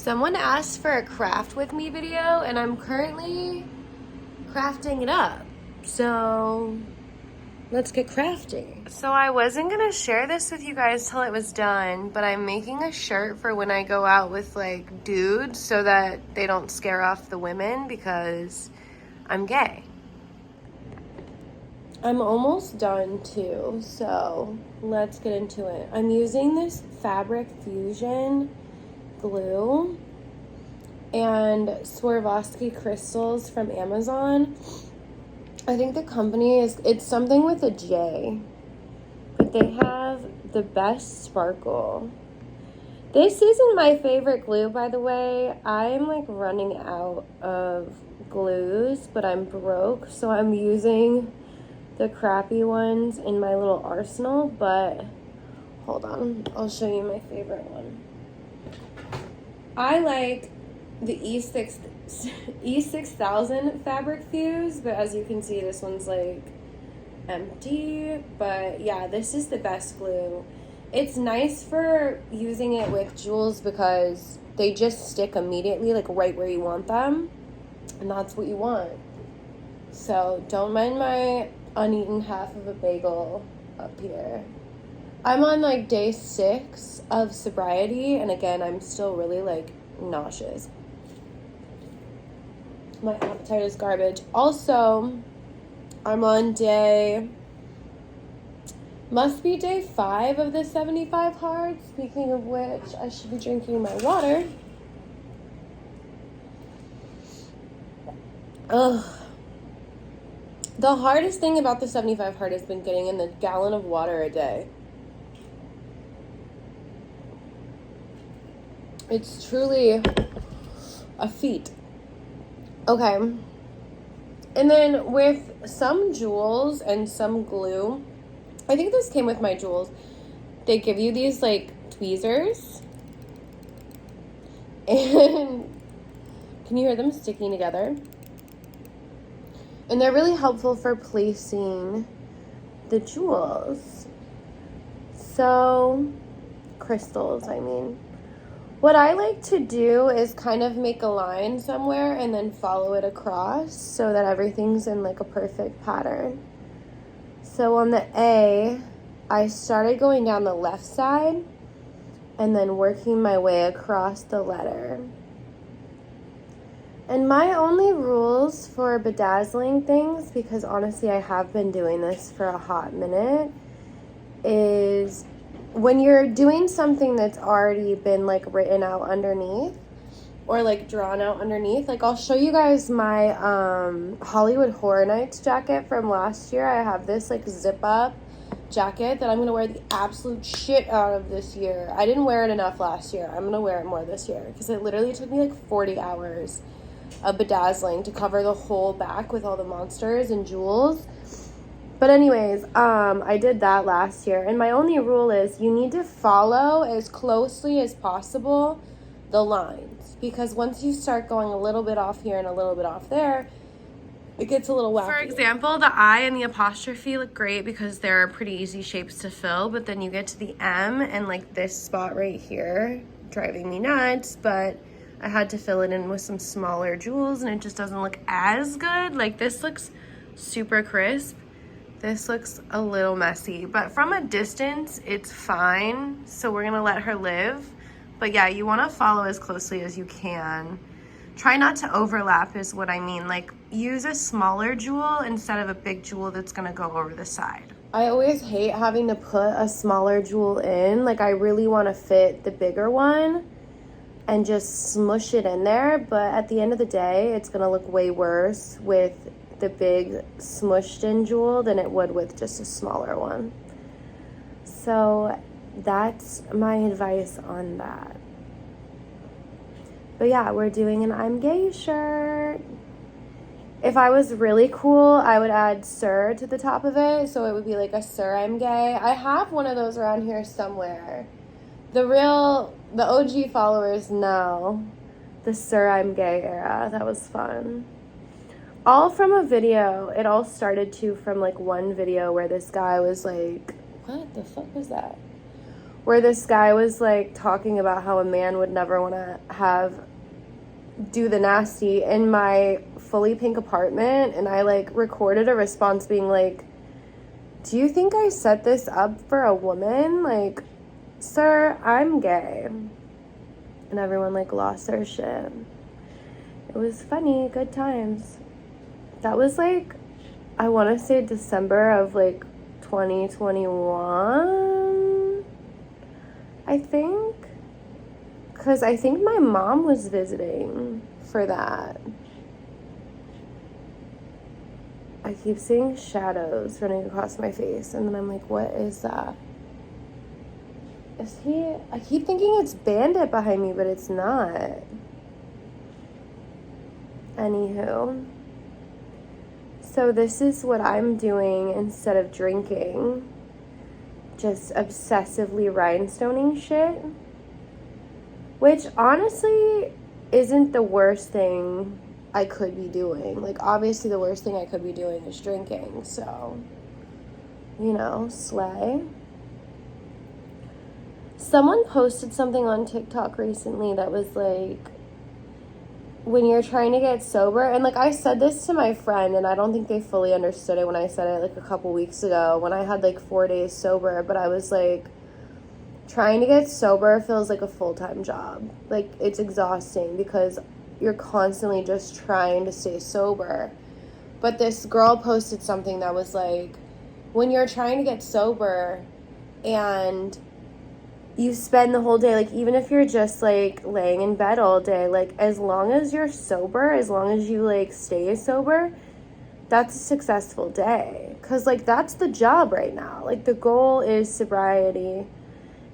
Someone asked for a craft with me video, and I'm currently crafting it up. So let's get crafting. So I wasn't gonna share this with you guys till it was done, but I'm making a shirt for when I go out with like dudes so that they don't scare off the women because I'm gay. I'm almost done too, so let's get into it. I'm using this Fabric Fusion glue and Swarovski crystals from Amazon. I think the company it's something with a J, but they have the best sparkle. This isn't my favorite glue, by the way. I'm like running out of glues, but I'm broke, so I'm using the crappy ones in my little arsenal. But hold on, I'll show you my favorite one. I like the E6000 Fabric Fuse, but as you can see, this one's like empty. But yeah, this is the best glue. It's nice for using it with jewels because they just stick immediately, like right where you want them, and that's what you want. So don't mind my uneaten half of a bagel up here. I'm on like day 6 of sobriety, and again, I'm still really like nauseous. My appetite is garbage. Also, I'm on must be day 5 of the 75 hard. Speaking of which, I should be drinking my water. Ugh. The hardest thing about the 75 hard has been getting in the gallon of water a day. It's truly a feat. Okay. And then with some jewels and some glue, I think this came with my jewels, they give you these like tweezers. And can you hear them sticking together? And they're really helpful for placing the jewels. So, crystals, I mean. What I like to do is kind of make a line somewhere and then follow it across so that everything's in like a perfect pattern. So on the A, I started going down the left side and then working my way across the letter. And my only rules for bedazzling things, because honestly I have been doing this for a hot minute, is when you're doing something that's already been like written out underneath or like drawn out underneath, like I'll show you guys my Hollywood Horror Nights jacket from last year. I have this like zip up jacket that I'm gonna wear the absolute shit out of this year. I didn't wear it enough last year. I'm gonna wear it more this year because it literally took me like 40 hours of bedazzling to cover the whole back with all the monsters and jewels. But anyways, I did that last year, and my only rule is you need to follow as closely as possible the lines, because once you start going a little bit off here and a little bit off there, it gets a little wacky. For example, the I and the apostrophe look great because they're pretty easy shapes to fill, but then you get to the M and like this spot right here, driving me nuts, but I had to fill it in with some smaller jewels and it just doesn't look as good. Like this looks super crisp. This looks a little messy, but from a distance, it's fine. So we're gonna let her live. But yeah, you wanna follow as closely as you can. Try not to overlap is what I mean. Like use a smaller jewel instead of a big jewel that's gonna go over the side. I always hate having to put a smaller jewel in. Like I really wanna fit the bigger one and just smush it in there. But at the end of the day, it's gonna look way worse with the big smushed in jewel than it would with just a smaller one. So that's my advice on that. But yeah, we're doing an I'm gay shirt. If I was really cool, I would add sir to the top of it, so it would be like a sir I'm gay. I have one of those around here somewhere. The OG followers know the sir I'm gay era. That was fun. All from a video. It all started from like one video where this guy was like, what the fuck was that? where this guy was like talking about how a man would never want to do the nasty in my fully pink apartment, and I like recorded a response being like, do you think I set this up for a woman? Like, sir, I'm gay. And everyone like lost their shit. It was funny, good times. That was like, I want to say December of like 2021, I think. Because I think my mom was visiting for that. I keep seeing shadows running across my face, and then I'm like, what is that? Is he? I keep thinking it's Bandit behind me, but it's not. Anywho. So this is what I'm doing instead of drinking. Just obsessively rhinestoning shit. Which honestly isn't the worst thing I could be doing. Like, obviously the worst thing I could be doing is drinking. So, you know, slay. Someone posted something on TikTok recently that was like, when you're trying to get sober, and like I said this to my friend, and I don't think they fully understood it when I said it like a couple weeks ago when I had like 4 days sober, but I was like, trying to get sober feels like a full-time job. Like, it's exhausting because you're constantly just trying to stay sober. But this girl posted something that was like, when you're trying to get sober and you spend the whole day, like, even if you're just, like, laying in bed all day, like, as long as you're sober, as long as you, like, stay sober, that's a successful day. Because, like, that's the job right now. Like, the goal is sobriety.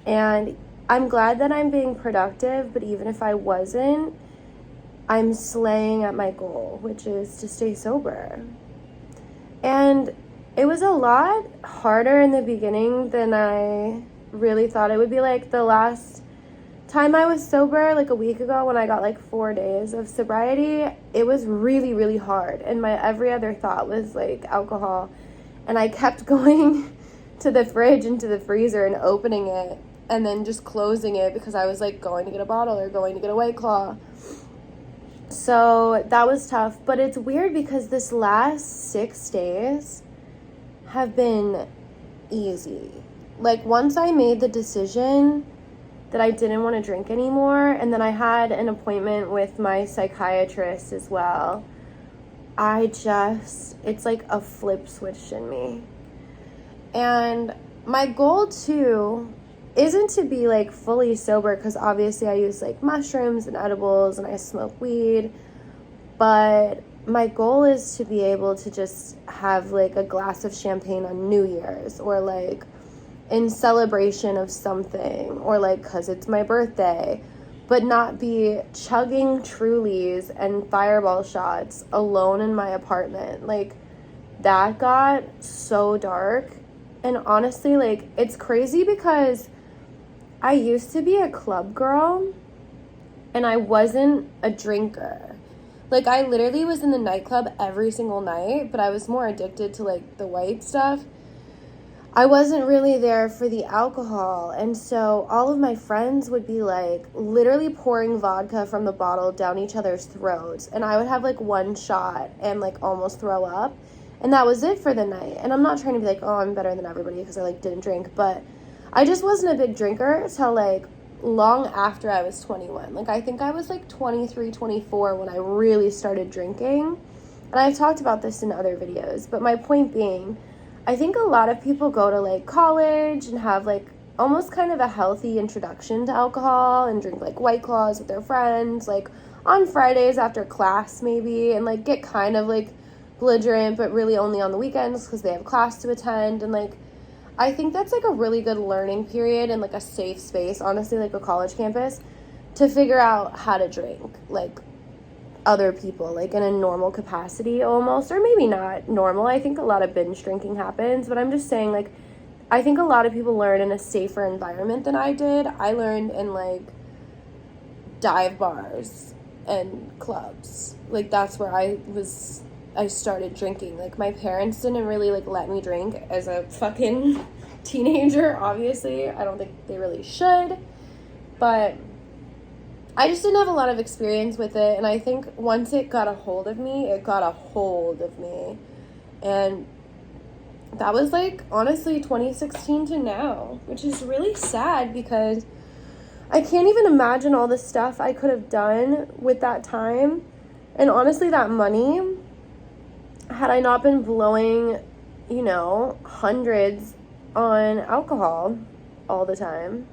And I'm glad that I'm being productive, but even if I wasn't, I'm slaying at my goal, which is to stay sober. And it was a lot harder in the beginning than I really thought it would be. Like, the last time I was sober, like a week ago, when I got like 4 days of sobriety, it was really, really hard. And my every other thought was like alcohol. And I kept going to the fridge and to the freezer and opening it and then just closing it because I was like going to get a bottle or going to get a White Claw. So that was tough. But it's weird because this last 6 days have been easy. Like, once I made the decision that I didn't want to drink anymore, and then I had an appointment with my psychiatrist as well, it's like a flip switched in me. And my goal too isn't to be like fully sober, because obviously I use like mushrooms and edibles and I smoke weed, but my goal is to be able to just have like a glass of champagne on New Year's, or like in celebration of something, or like because it's my birthday, but not be chugging Trulies and Fireball shots alone in my apartment. Like, that got so dark. And honestly, like, it's crazy because I used to be a club girl and I wasn't a drinker. Like, I literally was in the nightclub every single night, but I was more addicted to like the white stuff. I wasn't really there for the alcohol, and so all of my friends would be like literally pouring vodka from the bottle down each other's throats, and I would have like one shot and like almost throw up, and that was it for the night. And I'm not trying to be like, oh, I'm better than everybody because I like didn't drink, but I just wasn't a big drinker till like long after I was 21. Like, I think I was like 23, 24 when I really started drinking, and I've talked about this in other videos, but my point being, I think a lot of people go to like college and have like almost kind of a healthy introduction to alcohol and drink like White Claws with their friends, like on Fridays after class maybe, and like get kind of like belligerent, but really only on the weekends because they have class to attend. And like, I think that's like a really good learning period and like a safe space, honestly, like a college campus, to figure out how to drink like other people, like in a normal capacity almost, or maybe not normal. I think a lot of binge drinking happens, but I'm just saying, like, I think a lot of people learn in a safer environment than I did. I learned in like dive bars and clubs. Like, that's where I started drinking. Like, my parents didn't really like let me drink as a fucking teenager, obviously. I don't think they really should. But I just didn't have a lot of experience with it. And I think once it got a hold of me, it got a hold of me. And that was like, honestly, 2016 to now, which is really sad because I can't even imagine all the stuff I could have done with that time. And honestly, that money, had I not been blowing, you know, hundreds on alcohol all the time.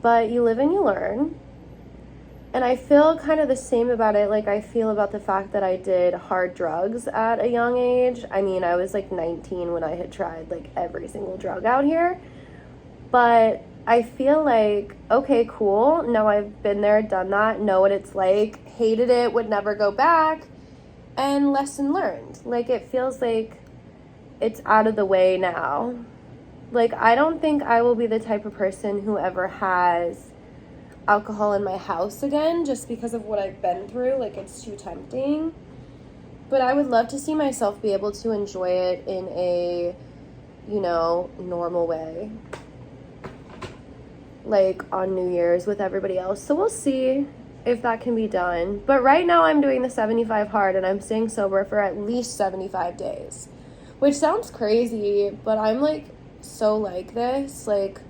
But you live and you learn. And I feel kind of the same about it like I feel about the fact that I did hard drugs at a young age. I mean, I was like 19 when I had tried like every single drug out here. But I feel like, okay, cool. Now I've been there, done that, know what it's like, hated it, would never go back, and lesson learned. Like, it feels like it's out of the way now. Like, I don't think I will be the type of person who ever has alcohol in my house again just because of what I've been through. Like, it's too tempting. But I would love to see myself be able to enjoy it in a, you know, normal way. Like on New Year's with everybody else. So we'll see if that can be done. But right now I'm doing the 75 hard and I'm staying sober for at least 75 days. Which sounds crazy, but I'm like so like this. Like,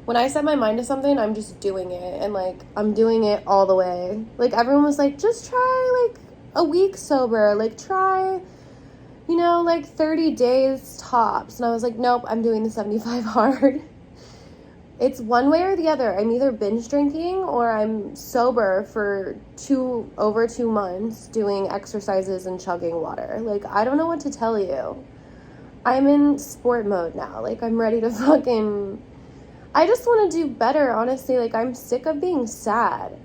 when I set my mind to something, I'm just doing it. And like, I'm doing it all the way. Like, everyone was like, just try like a week sober. Like, try, you know, like 30 days tops. And I was like, nope, I'm doing the 75 hard. It's one way or the other. I'm either binge drinking or I'm sober for over 2 months doing exercises and chugging water. Like, I don't know what to tell you. I'm in sport mode now. Like, I'm ready to fucking... I just want to do better, honestly. Like, I'm sick of being sad.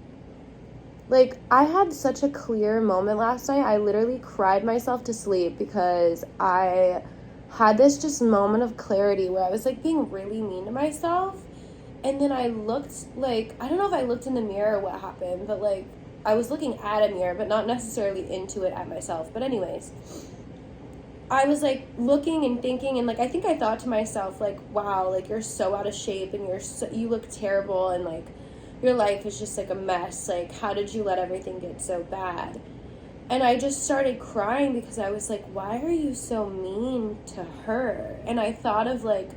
Like, I had such a clear moment last night. I literally cried myself to sleep because I had this just moment of clarity where I was, like, being really mean to myself. And then I looked, like, I don't know if I looked in the mirror or what happened, but, like, I was looking at a mirror, but not necessarily into it at myself. But anyways, I was, like, looking and thinking, and, like, I think I thought to myself, like, wow, like, you're so out of shape, and you look terrible, and, like, your life is just, like, a mess. Like, how did you let everything get so bad? And I just started crying because I was like, why are you so mean to her? And I thought of, like,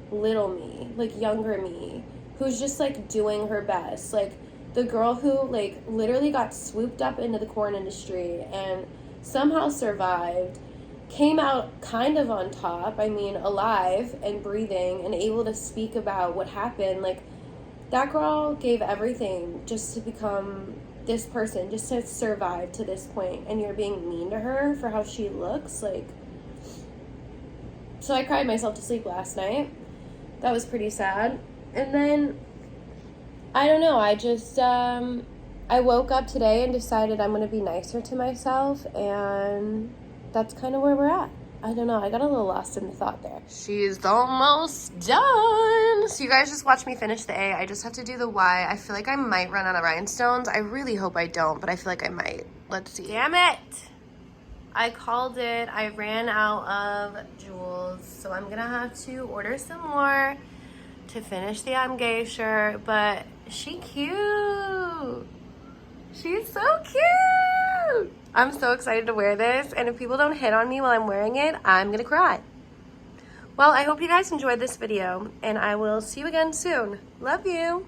little me, like, younger me, who's just, like, doing her best. Like, the girl who, like, literally got swooped up into the corn industry and somehow survived, came out kind of on top, I mean, alive and breathing and able to speak about what happened. Like, that girl gave everything just to become this person, just to survive to this point, and you're being mean to her for how she looks. Like, so I cried myself to sleep last night. That was pretty sad. And then, I don't know, I just, I woke up today and decided I'm going to be nicer to myself, and that's kind of where we're at. I don't know, I got a little lost in the thought there. She's almost done. So you guys just watch me finish the A. I just have to do the Y. I feel like I might run out of rhinestones. I really hope I don't, but I feel like I might. Let's see. Damn it! I called it. I ran out of jewels, so I'm gonna have to order some more to finish the I'm gay shirt, but she cute. She's so cute. I'm so excited to wear this, and if people don't hit on me while I'm wearing it, I'm gonna cry. Well, I hope you guys enjoyed this video, and I will see you again soon. Love you.